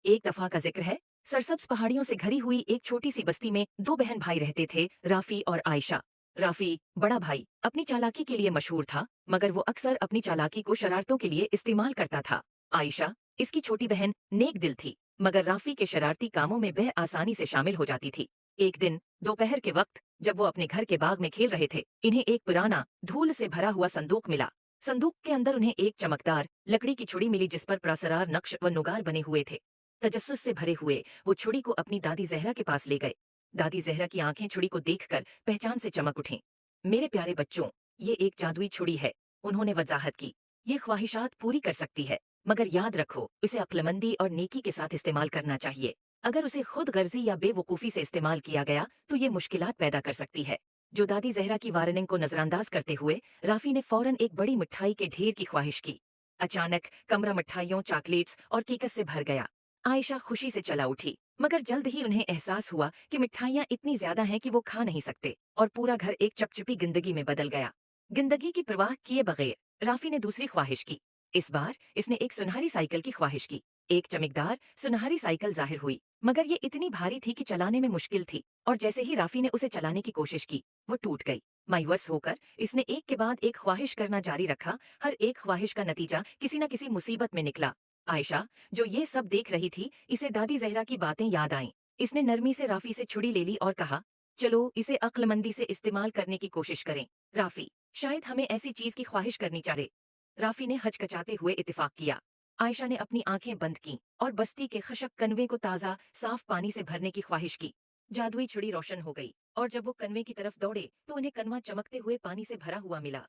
एक दफा का जिक्र है। सरसब्ज पहाड़ियों से घरी हुई एक छोटी सी बस्ती में दो बहन भाई रहते थे, राफी और आयशा। राफी, बड़ा भाई, अपनी चालाकी के लिए मशहूर था, मगर वो अक्सर अपनी चालाकी को शरारतों के लिए इस्तेमाल करता था। आयशा, इसकी छोटी बहन, नेक दिल थी, मगर राफी के शरारती कामों में वह आसानी से शामिल हो जाती थी। एक दिन दोपहर के वक्त जब वो अपने घर के बाग में खेल रहे थे, इन्हें एक पुराना धूल से भरा हुआ संदूक मिला। संदूक के अंदर उन्हें एक चमकदार लकड़ी की छुड़ी मिली जिस पर प्रासरार नक्श व नुगार बने हुए थे। तजस्सुस से भरे हुए वो छुड़ी को अपनी दादी जहरा के पास ले गए। दादी जहरा की आंखें छुड़ी को देखकर पहचान से चमक उठीं। मेरे प्यारे बच्चों, ये एक जादुई छुड़ी है, उन्होंने वजाहत की। ये ख्वाहिशात पूरी कर सकती है, मगर याद रखो, इसे अक्लमंदी और नेकी के साथ इस्तेमाल करना चाहिए। अगर उसे खुद गर्जी या बेवकूफ़ी से इस्तेमाल किया गया तो ये मुश्किलात पैदा कर सकती है। जो दादी जहरा की वार्निंग को नजरअंदाज करते हुए राफी ने फौरन एक बड़ी मिठाई के ढेर की ख्वाहिश की। अचानक कमरा मिठाइयों, चॉकलेट्स और केकस से भर गया। आयशा खुशी से चला उठी, मगर जल्द ही उन्हें एहसास हुआ कि मिठाइयाँ इतनी ज्यादा हैं कि वो खा नहीं सकते, और पूरा घर एक चपचपी जिंदगी में बदल गया। जिंदगी की परवाह किए बगैर राफी ने दूसरी ख्वाहिश की। इस बार इसने एक सुनहरी साइकिल की ख्वाहिश की। एक चमकदार सुनहरी साइकिल जाहिर हुई, मगर ये इतनी भारी थी कि चलाने में मुश्किल थी, और जैसे ही राफी ने उसे चलाने की कोशिश की, वो टूट गई। मायूस होकर इसने एक के बाद एक ख्वाहिश करना जारी रखा। हर एक ख्वाहिश का नतीजा किसी न किसी मुसीबत में निकला। आयशा, जो ये सब देख रही थी, इसे दादी जहरा की बातें याद आईं। इसने नरमी से राफी से छुड़ी ले ली और कहा, चलो इसे अक्लमंदी से इस्तेमाल करने की कोशिश करें। राफी, शायद हमें ऐसी चीज की ख्वाहिश करनी चाहिए। राफी ने हचकचाते हुए इत्तेफाक किया। आयशा ने अपनी आंखें बंद की और बस्ती के खशक कनवे को ताज़ा साफ पानी से भरने की ख्वाहिश की। जादुई छुड़ी रोशन हो गई, और जब वो कनवे की तरफ दौड़े तो उन्हें कनवा चमकते हुए पानी से भरा हुआ मिला।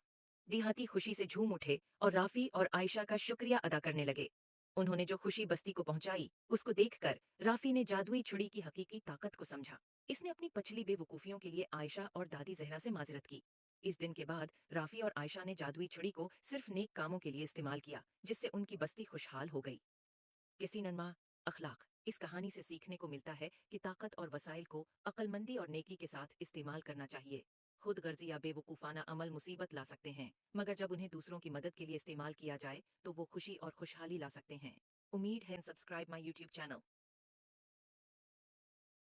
देहाती खुशी से झूम उठे और राफी और आयशा का शुक्रिया अदा करने लगे। उन्होंने जो खुशी बस्ती को पहुंचाई, उसको देखकर राफी ने जादुई छुड़ी की हकीकी ताकत को समझा। इसने अपनी पछली बेवकूफियों के लिए आयशा और दादी जहरा से माजरत की। इस दिन के बाद राफी और आयशा ने जादुई छुड़ी को सिर्फ नेक कामों के लिए इस्तेमाल किया, जिससे उनकी बस्ती खुशहाल हो गई। किसी नन्मा अखलाक, इस कहानी से सीखने को मिलता है कि ताकत और वसाइल को अक्लमंदी और नेकी के साथ इस्तेमाल करना चाहिए। खुद गर्जी या बेवकूफ़ाना अमल मुसीबत ला सकते हैं, मगर जब उन्हें दूसरों की मदद के लिए इस्तेमाल किया जाए तो वो खुशी और खुशहाली ला सकते हैं। उम्मीद है सब्सक्राइब माई यूट्यूब चैनल।